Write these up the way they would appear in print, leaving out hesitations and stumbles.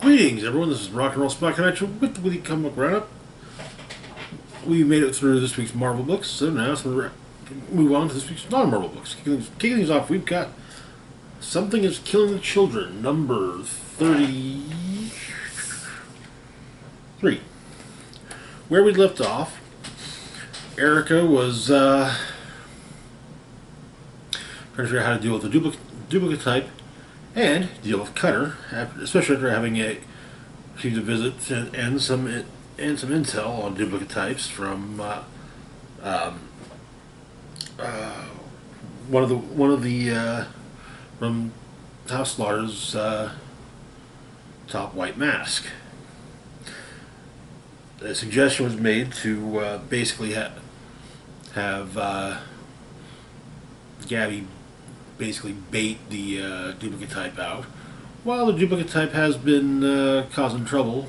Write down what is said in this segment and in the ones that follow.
Greetings, everyone. This is Rock and Roll Spot Connection with the Weekly Comic Book Roundup. We made it through this week's Marvel books, so now it's going to move on to this week's non-Marvel books. Kicking things off, we've got Something is Killing the Children, number 33. Where we left off, Erica was trying to figure out how to deal with the duplicate type and deal with Cutter, especially after having received a visit and some intel on duplicate types from one of the from House Slaughter's top white mask. A suggestion was made to basically have Gabby basically bait the duplicate type out, while the duplicate type has been causing trouble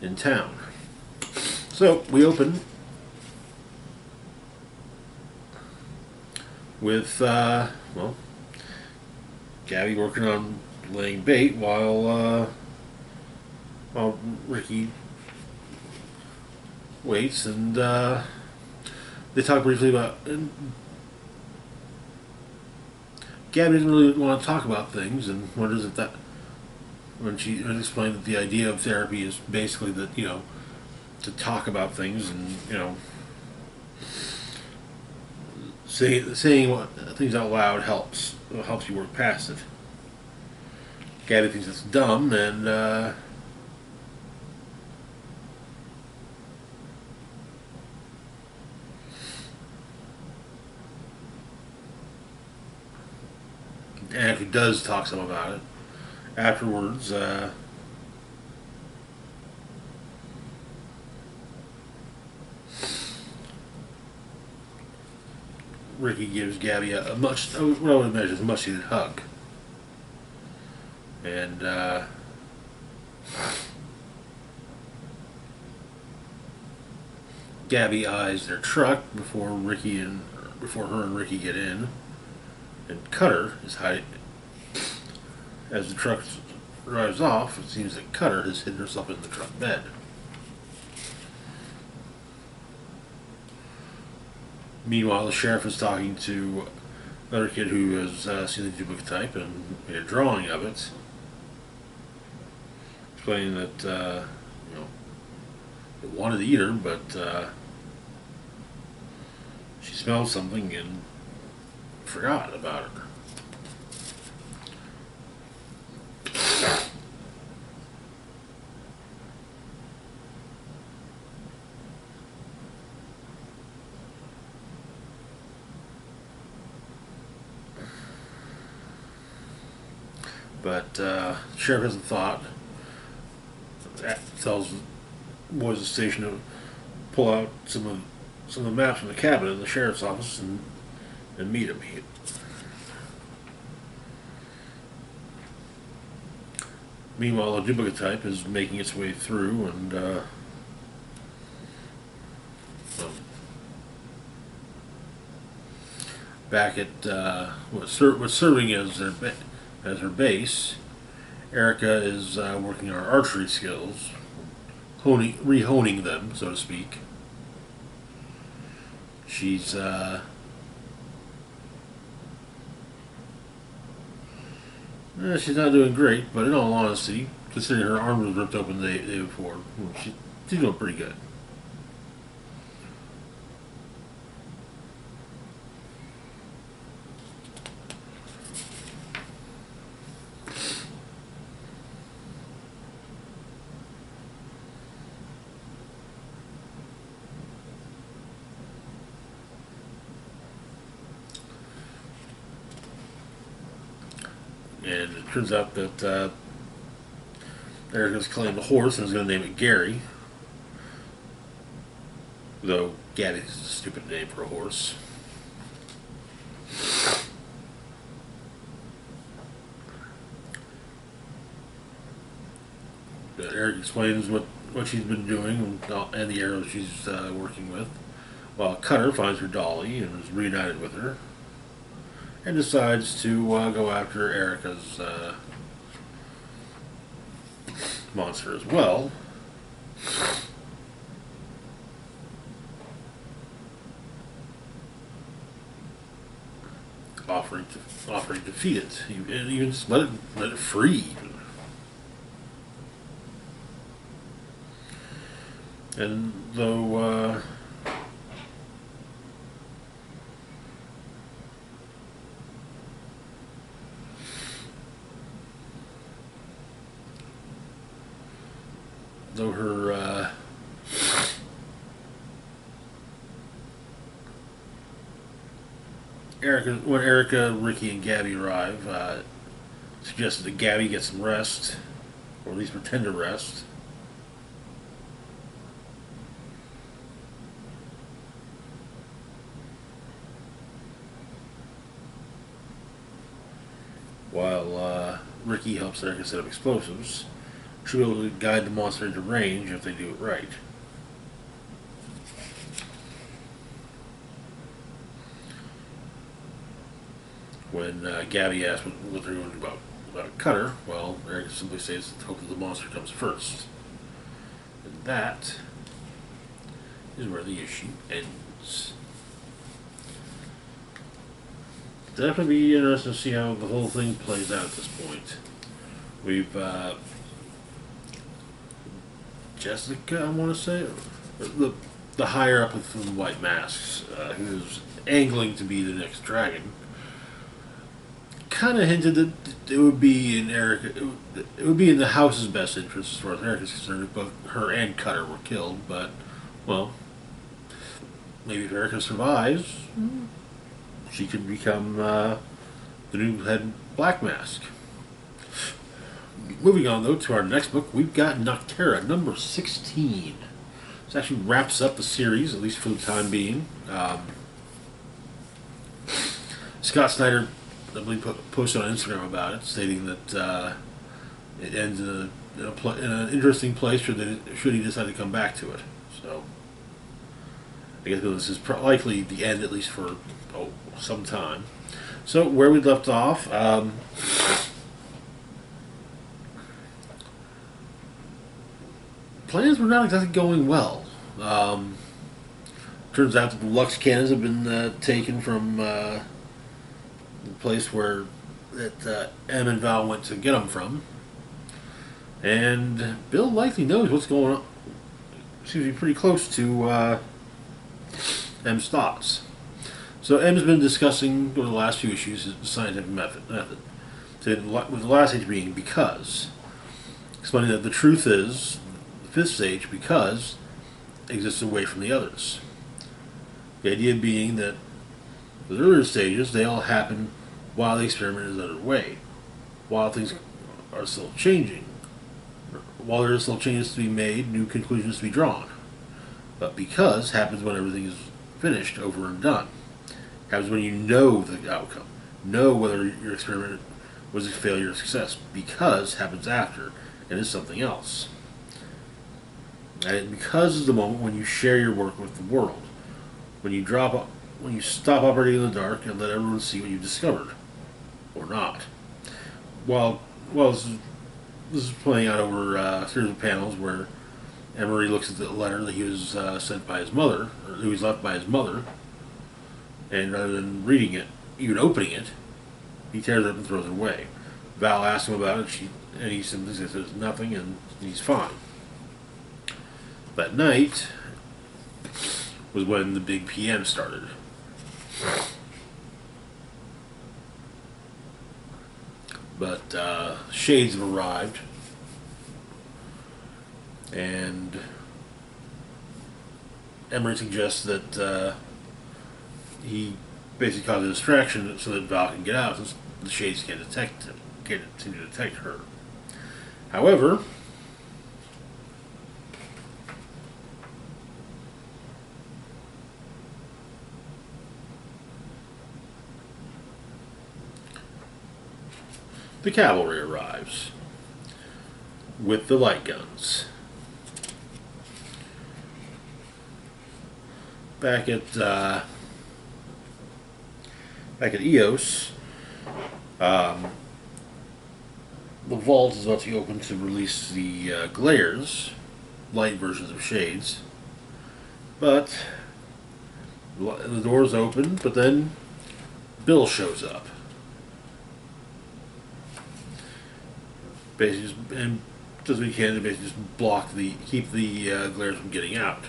in town. So we open with Gabby working on laying bait while Ricky waits, and they talk briefly about. Gabby doesn't really want to talk about things, and wonders if that, when she explained that the idea of therapy is basically that, to talk about things and, saying things out loud helps you work past it. Gabby thinks it's dumb, and actually does talk some about it afterwards. Ricky gives Gabby what I would imagine is a much needed hug, and Gabby eyes their truck before her and Ricky get in. And Cutter is hiding. As the truck drives off, it seems that Cutter has hidden herself in the truck bed. Meanwhile, the sheriff is talking to another kid who has seen the duplicate type and made a drawing of it, explaining that it wanted to eat her, but she smelled something and forgot about it. But sheriff has a thought. Tells boys at the station to pull out some of the maps from the cabinet in the sheriff's office and meet him. Meanwhile, the duplicate type is making its way through, and back at what's serving as her base, Erica is working on her archery skills, rehoning them, so to speak. She's she's not doing great, but in all honesty, considering her arm was ripped open the day before, she's doing pretty good. And it turns out that Erica's claimed a horse and is going to name it Gary. Though Gabby's a stupid name for a horse. But Eric explains what she's been doing and the arrows she's working with, while Cutter finds her dolly and is reunited with her, and decides to go after Erica's monster as well. Offering to defeat it, and even just let it free. And though her when Erica, Ricky, and Gabby arrive, suggested that Gabby get some rest, or at least pretend to rest. While Ricky helps Erica set up explosives, she'll be able to guide the monster into range if they do it right. When Gabby asks what they're going to do about Cutter, well, Erica simply says hope that the monster comes first. And that is where the issue ends. Definitely be interesting to see how the whole thing plays out at this point. We've Jessica, I want to say, the higher up with the white masks, who's angling to be the next dragon, kind of hinted that it would be in Erica. It would be in the house's best interest, as far as Erica's concerned, if both her and Cutter were killed. But, well, maybe if Erica survives, she could become the new head Black Mask. Moving on, though, to our next book, we've got Nocterra, number 16. This actually wraps up the series, at least for the time being. Scott Snyder, I believe, posted on Instagram about it, stating that it ends in an interesting place should he decide to come back to it. So, I guess this is likely the end, at least for some time. So, where we left off, plans were not exactly going well. Turns out that the Lux cannons have been taken from the place where Em and Val went to get them from. And Bill likely knows what's going on. Seems to be pretty close to Em's thoughts. So Em's been discussing over the last few issues the scientific method. With the last stage being because. Explaining that the truth is, the fifth stage, because, exists away from the others. The idea being that the earlier stages, they all happen while the experiment is underway. While things are still changing. While there are still changes to be made, new conclusions to be drawn. But because happens when everything is finished, over and done. Happens when you know the outcome. Know whether your experiment was a failure or success. Because happens after and is something else. And because is the moment when you share your work with the world. When you stop operating in the dark and let everyone see what you've discovered. Or not. Well, this is playing out over a series of panels where Emery looks at the letter that he was sent by his mother, or who was left by his mother, and rather than reading it, even opening it, he tears it up and throws it away. Val asks him about it, and he simply says there's nothing, and he's fine. That night was when the big PM started. But Shades have arrived, and Emery suggests that he basically caused a distraction so that Val can get out, since the Shades can't continue to detect her. However, the cavalry arrives with the light guns. Back at EOS, the vault is about to open to release the glares, light versions of shades. But the door's open, but then Bill shows up. Basically, and does what he can to basically just keep the glares from getting out.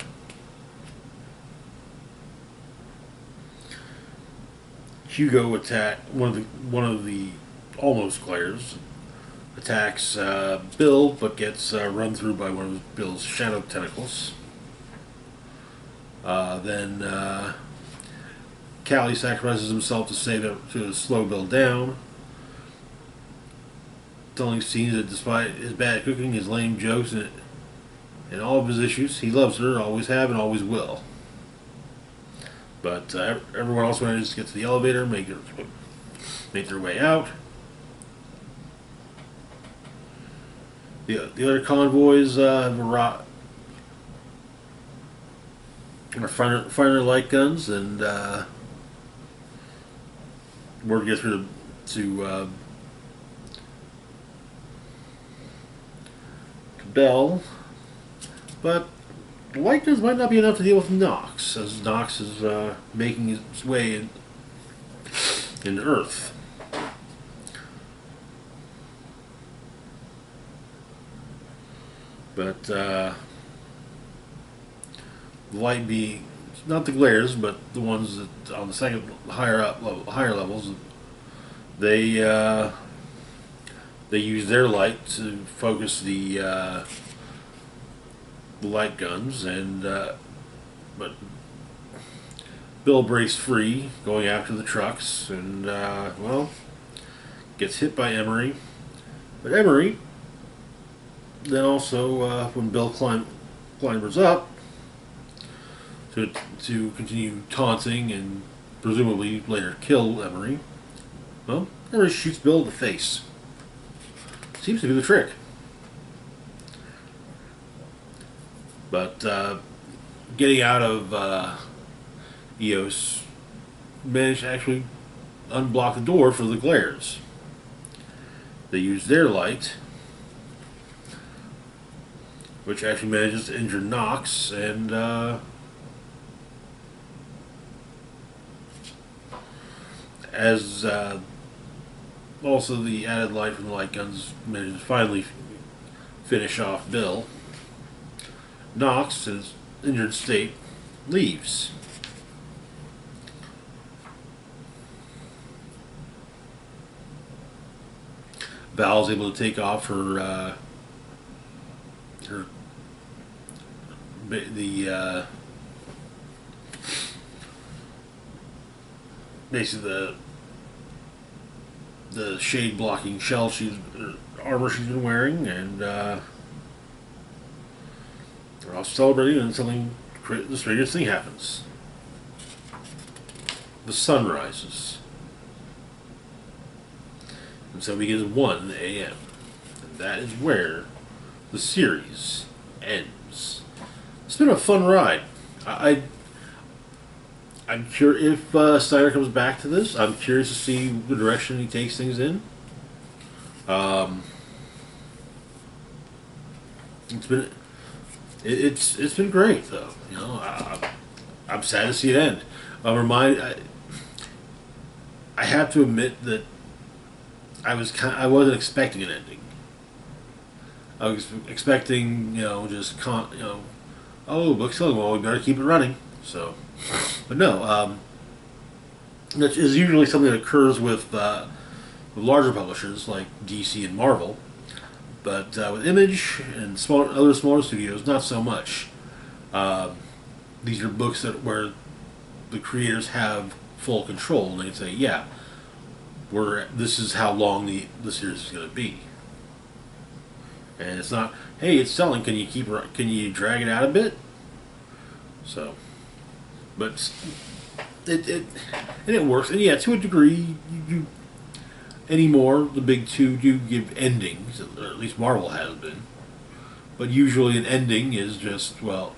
Hugo attack one of the almost glares, attacks Bill, but gets run through by one of Bill's shadow tentacles. Then Callie sacrifices himself to slow Bill down, telling Scenes that despite his bad cooking, his lame jokes, and all of his issues, he loves her, always have, and always will. But everyone else manages to get to the elevator, make their way out. The other convoys fire their light guns, and word gets through to Bell, but the light guns might not be enough to deal with Nox, as Nox is making his way in Earth. But the light being not the glares, but the ones that on the second higher levels, they use their light to focus the light guns, and but Bill breaks free, going after the trucks, and well, gets hit by Emery. But Emery then also, when Bill climbers up to continue taunting and presumably later kill Emery, well, Emery shoots Bill in the face. Seems to be the trick. But getting out of EOS managed to actually unblock the door for the glares. They use their light, which actually manages to injure Nox, and as also the added light from the light guns manages to finally finish off Bill, Nox, in his injured state, leaves. Val's able to take off her basically the shade blocking armor she's been wearing, and they're all celebrating, and the strangest thing happens. The sun rises, and so begins 1 a.m. and that is where the series ends. It's been a fun ride. I'm curious if Steiner comes back to this. I'm curious to see the direction he takes things in. It's been great though. You know, I'm sad to see it end. I have to admit that I wasn't expecting an ending. I was expecting, oh, book's selling well, we better keep it running. So, but no, that is usually something that occurs with larger publishers like DC and Marvel, but with Image and other smaller studios, not so much. These are books where the creators have full control, and they can say, yeah, this is how long the series is going to be. And it's not, hey, it's selling. Can you drag it out a bit? So, but it works. And yeah, to a degree, you anymore the big two do give endings, or at least Marvel has been. But usually an ending is just, well,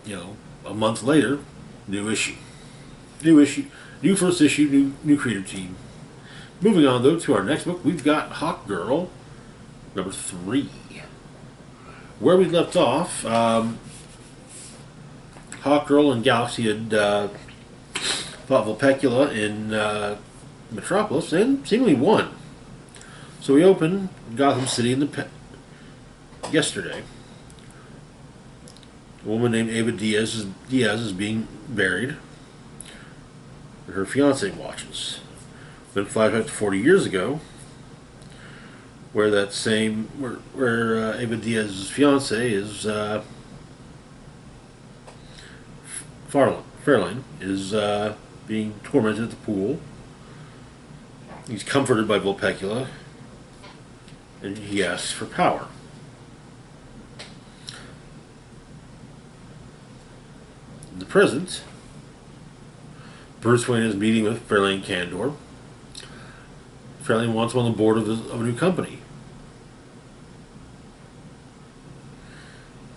a month later, new issue, new first issue, new creative team, Moving on, though, to our next book, we've got Hawkgirl, number 3. Where we left off, Hawkgirl and Galaxy had fought Vulpecula in Metropolis and seemingly won. So we open Gotham City yesterday. A woman named Ava Diaz is being buried. Her fiance watches. Then flashback to 40 years ago, where Ava Diaz's fiance is Fairlane is being tormented at the pool. He's comforted by Vulpecula, and he asks for power. In the present, Bruce Wayne is meeting with Fairlane Kandor. Fairlane wants him on the board of a new company.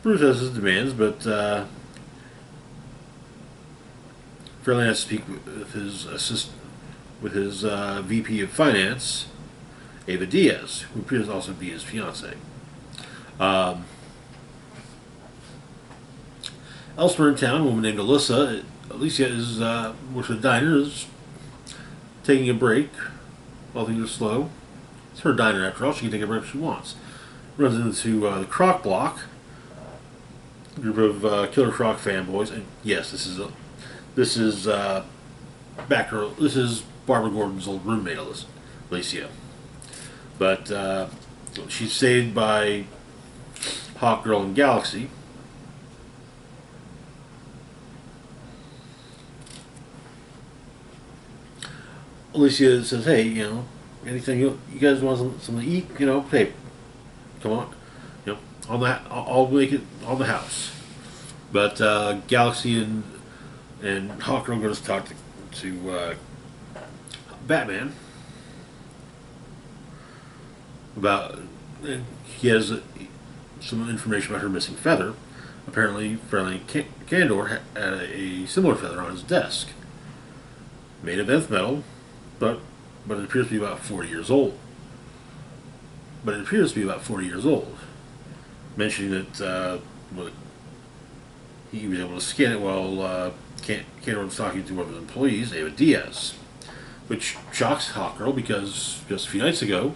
Bruce has his demands, but Fairlane has to speak with his VP of Finance, Ava Diaz, who appears to also be his fiance. Elsewhere in town, a woman named Alicia is with the diner, is taking a break while things are slow. It's her diner after all; she can take a break if she wants. Runs into the Croc Block, a group of Killer Croc fanboys, and yes, this is Barbara Gordon's old roommate, Alicia. But she's saved by Hawkgirl and Galaxy. Alicia says, "Hey, anything you guys want something to eat? Hey, come on, on that. I'll make it on the house." But Galaxy and Hawkgirl goes to talk to Batman about. He has some information about her missing feather. Apparently, Fairlane Kandor had a similar feather on his desk, made of nth metal. But it appears to be about 40 years old. Mentioning that he was able to scan it while Kandor was talking to one of his employees, Ava Diaz. Which shocks Hawkgirl because just a few nights ago,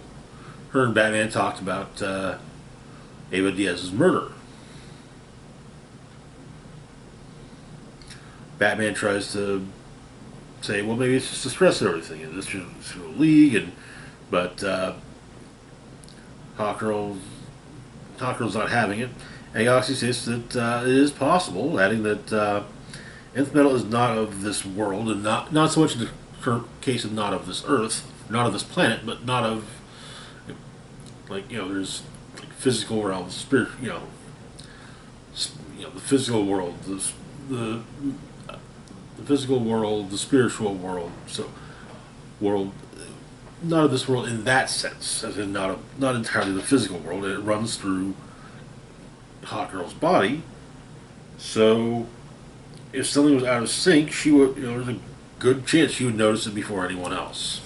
her and Batman talked about Ava Diaz's murder. Batman tries to say, well, maybe it's just the stress and everything, and this is a league, but Hawkgirl's not having it, and Galaxy says that it is possible, adding that nth metal is not of this world, and not so much in the current case of not of this Earth, not of this planet, but not of there's physical realms, spirit, the physical world, the physical world, the spiritual world, not of this world in that sense, as in not entirely the physical world, and it runs through Hawkgirl's body. So, if something was out of sync, she would, there's a good chance she would notice it before anyone else.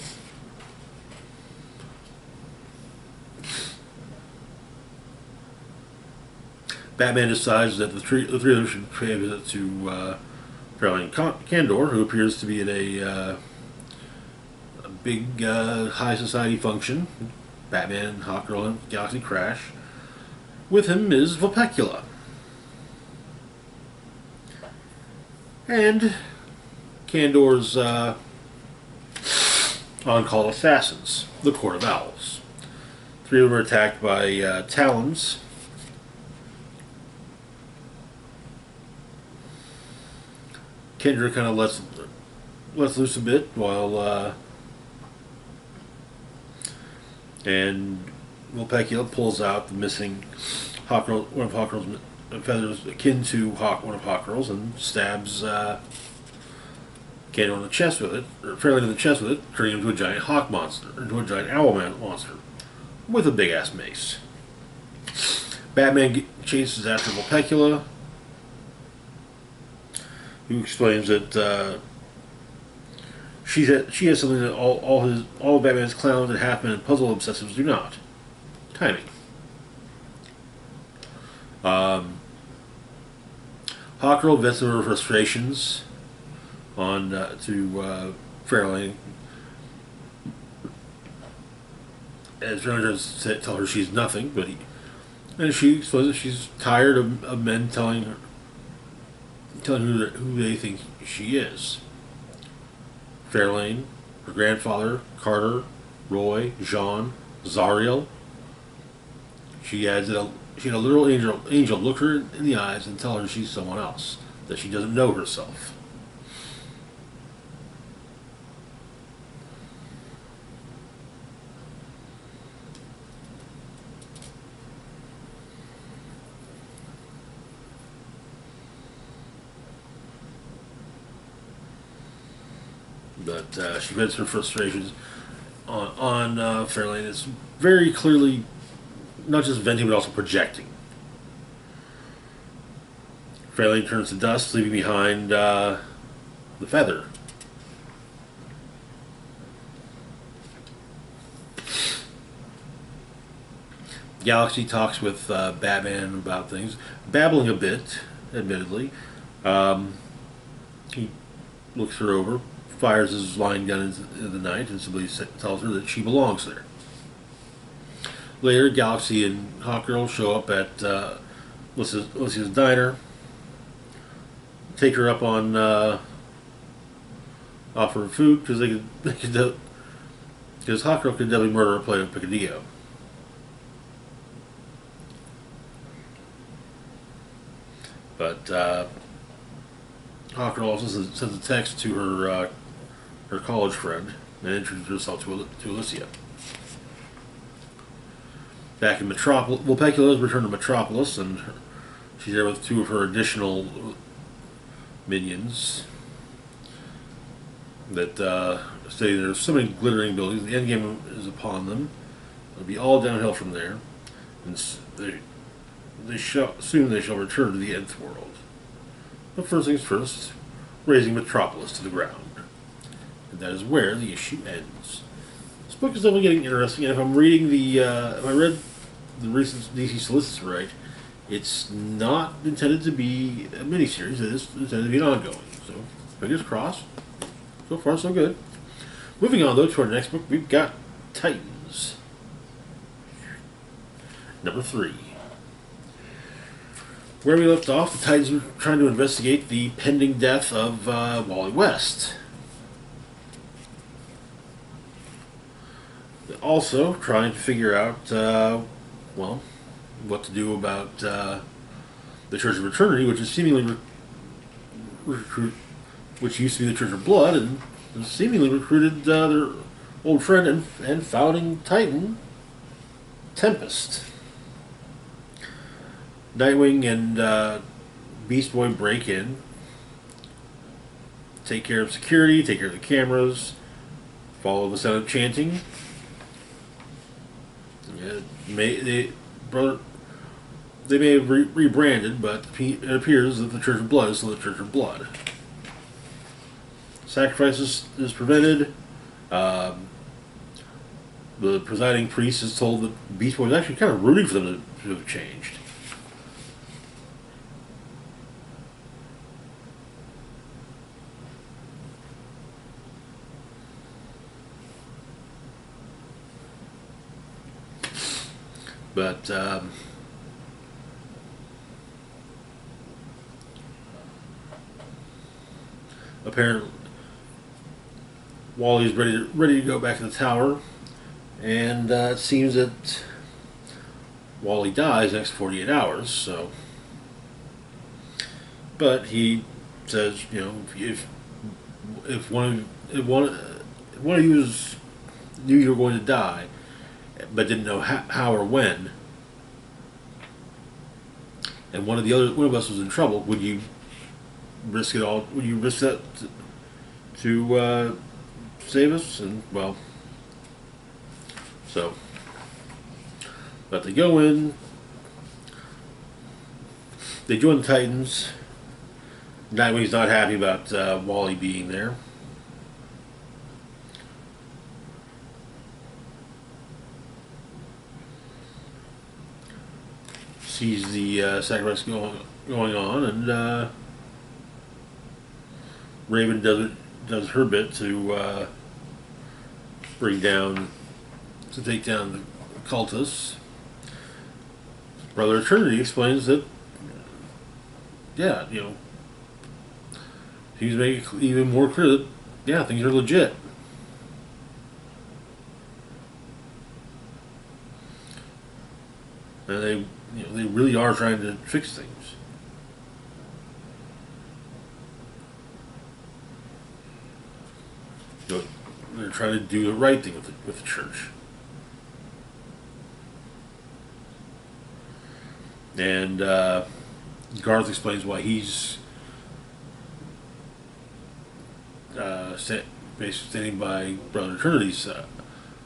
Batman decides that the three of them should pay a visit to Fairlane Kandor, who appears to be at a big high society function. Batman and Hawkgirl and Galaxy crash. With him is Vulpecula. And Kandor's on-call assassins, the Court of Owls. 3 of them are attacked by Talons. Kendra kind of lets loose a bit while and Vulpecula pulls out the missing one of Hawkgirl's feathers akin to one of Hawkgirl's, and stabs Kandor in the chest with it, or fairly in the chest with it, turning him into a giant hawk monster, into a giant owl monster with a big ass mace. Batman chases after Vulpecula, who explains that she has something that all of Batman's clowns and half-men and puzzle obsessives do not: timing. Hawkgirl vents her frustrations on to Fairlane, as Fairlane tries to tell her she's nothing, and she explains that she's tired of men telling her who they think she is. Fairlane, her grandfather, Carter, Roy, Jean, Zariel. She adds that she had a literal angel look her in the eyes and tell her she's someone else, that she doesn't know herself. But she vents her frustrations on Fairlane. It's very clearly not just venting but also projecting. Fairlane turns to dust, leaving behind the feather. Galaxy talks with Batman about things, babbling a bit, admittedly. He looks her over, fires his line gun into the night, and somebody tells her that she belongs there. Later, Galaxy and Hawkgirl show up at Alicia's diner, take her up on offer of food because because Hawkgirl could definitely murder a plate of picadillo. But Hawkgirl also sends a text to her college friend and introduces herself to Alicia. Back in Metropolis, Pecula's returned to Metropolis, and she's there with two of her additional minions that say there's so many glittering buildings. The end game is upon them. It'll be all downhill from there, and soon they shall return to the Nth world. But first things first, razing Metropolis to the ground. And that is where the issue ends. This book is definitely getting interesting, and if I'm reading if I read the recent DC Solicits right, it's not intended to be a miniseries, it is intended to be an ongoing. So, fingers crossed. So far, so good. Moving on, though, to our next book, we've got Titans. Number 3. Where we left off, the Titans were trying to investigate the pending death of Wally West. Also, trying to figure out, what to do about the Church of Eternity, which is seemingly which used to be the Church of Blood, and seemingly recruited their old friend and founding Titan, Tempest. Nightwing and Beast Boy break in, take care of security, take care of the cameras, follow the sound of chanting. They may have rebranded, but it appears that the Church of Blood is still the Church of Blood. Sacrifice is prevented. The presiding priest is told that Beast Boy is actually kind of rooting for them to have changed. But apparently Wally's ready to go back to the tower, and it seems that Wally dies next 48 hours. So, but he says, if one of you knew you were going to die, but didn't know how or when, and one of us was in trouble, would you risk it all? Would you risk that to save us? And but they go in, they join the Titans. Nightwing's not happy about Wally being there. sees the sacrifice going on, and Raven does her bit to take down the cultists. Brother Eternity explains that, yeah, he's making it even more clear that, yeah, things are legit. And they really are trying to fix things. They're trying to do the right thing with the church. And Garth explains why he's basically standing by Brother Eternity's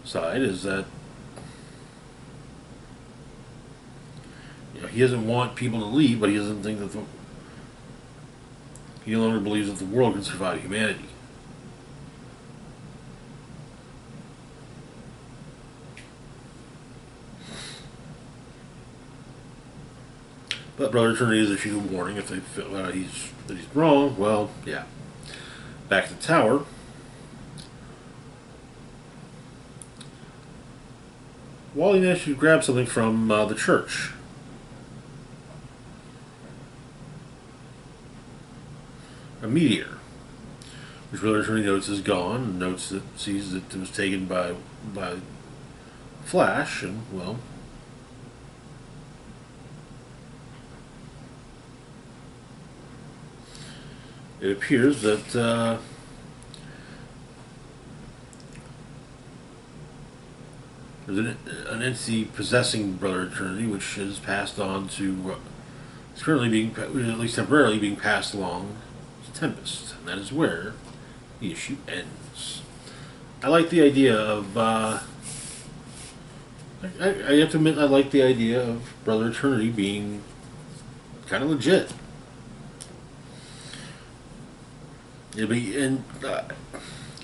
side, is that he doesn't want people to leave, but he doesn't think that he no longer believes that the world can survive humanity. But Brother Eternity has issued a warning if they feel that he's wrong. Well, yeah. Back to the tower. Wally managed to grab something from the church. A meteor, which Brother Eternity notes is gone, and sees that it was taken by Flash, and well, it appears that there's an entity possessing Brother Eternity, which is passed on to. It's currently being, at least temporarily, being passed along to Tempest, and that is where the issue ends. I like the idea of. I have to admit, I like the idea of Brother Eternity being kind of legit. And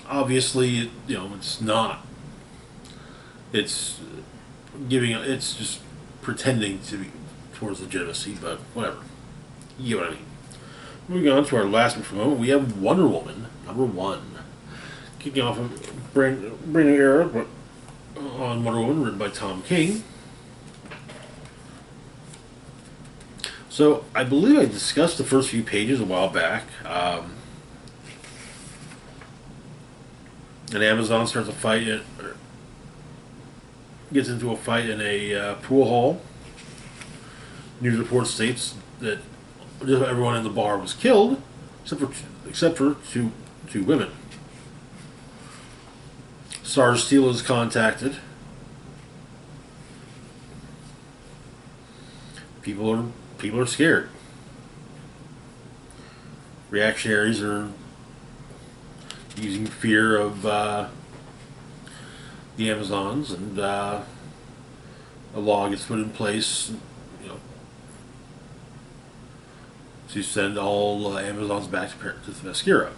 obviously, it's not. It's it's just pretending to be towards legitimacy, but whatever. You know what I mean. Moving on to our last one for a moment, we have Wonder Woman #1, kicking off a brand new era on Wonder Woman, written by Tom King. So I believe I discussed the first few pages a while back. And Amazon starts a fight, gets into a fight in a pool hall. News report states that just everyone in the bar was killed, except for two women. Star Steel is contacted. People are scared. Reactionaries are using fear of the Amazons, and a law gets put in place, to send all Amazons back to Themyscira,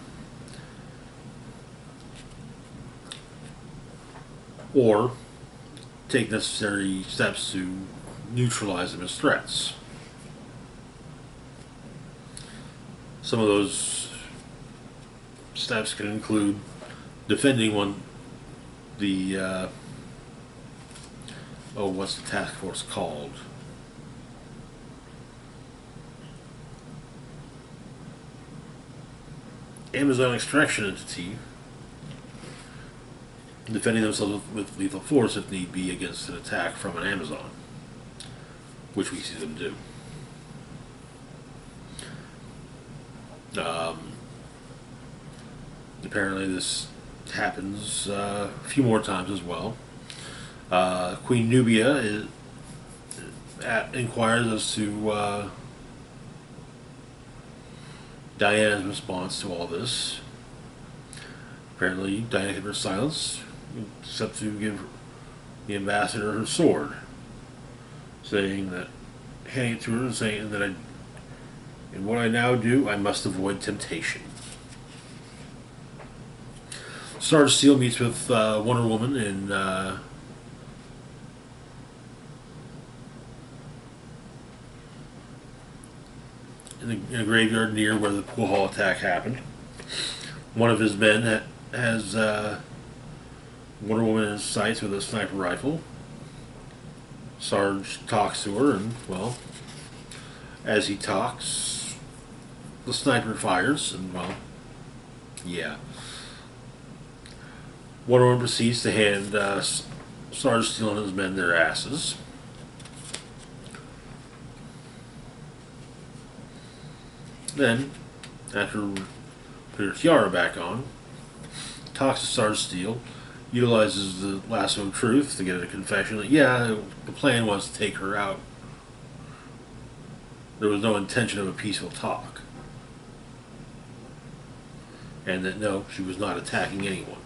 or take necessary steps to neutralize them as threats. Some of those steps can include defending what's the task force called? Amazon Extraction Entity, defending themselves with lethal force if need be against an attack from an Amazon, which we see them do. Apparently this happens a few more times as well. Queen Nubia inquires as to Diana's response to all this. Apparently Diana kept her silence, except to give the ambassador her sword, handing it to her and saying that in what I now do, I must avoid temptation. Star Steel meets with Wonder Woman in a graveyard near where the pool hall attack happened. One of his men has Wonder Woman in his sights with a sniper rifle. Sarge talks to her, and, well, as he talks, the sniper fires, and, well, yeah. Wonder Woman proceeds to hand Sarge Steel and his men their asses. Then, after putting her tiara back on, talks to Sarge Steel, utilizes the lasso of truth to get a confession that, yeah, the plan was to take her out. There was no intention of a peaceful talk. And that, no, she was not attacking anyone.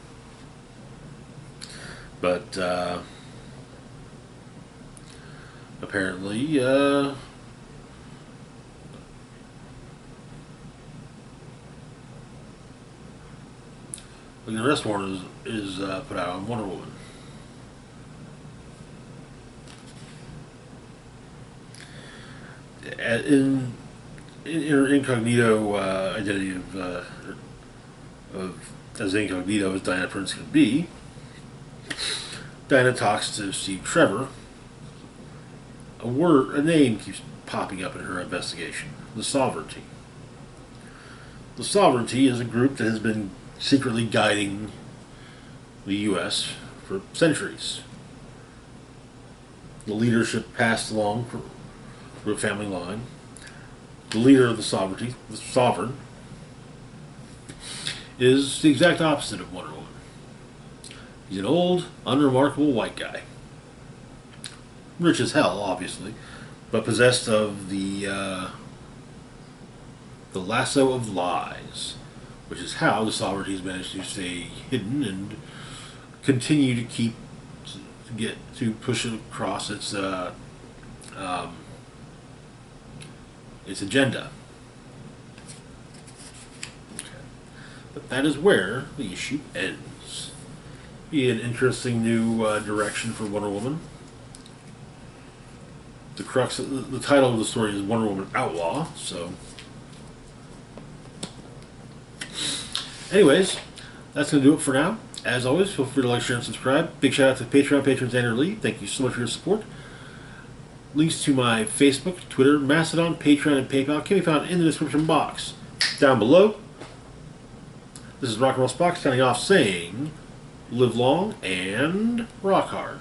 But, apparently, the arrest warrant is put out on Wonder Woman. In her incognito identity of as incognito as Diana Prince can be, Diana talks to Steve Trevor. A name keeps popping up in her investigation: the Sovereignty. The Sovereignty is a group that has been secretly guiding the U.S. for centuries. The leadership passed along through a family line. The leader of the Sovereignty, the Sovereign, is the exact opposite of Wonder Woman. He's an old, unremarkable white guy. Rich as hell, obviously, but possessed of the lasso of lies, which is how the Sovereignty has managed to stay hidden and continue to push across its agenda. Okay. But that is where the issue ends. Be an interesting new direction for Wonder Woman. The title of the story is Wonder Woman Outlaw, so. Anyways, that's going to do it for now. As always, feel free to like, share, and subscribe. Big shout out to Patreon patrons and Lee. Thank you so much for your support. Links to my Facebook, Twitter, Mastodon, Patreon, and PayPal can be found in the description box down below. This is Rock and Roll Spock signing off saying, live long and rock hard.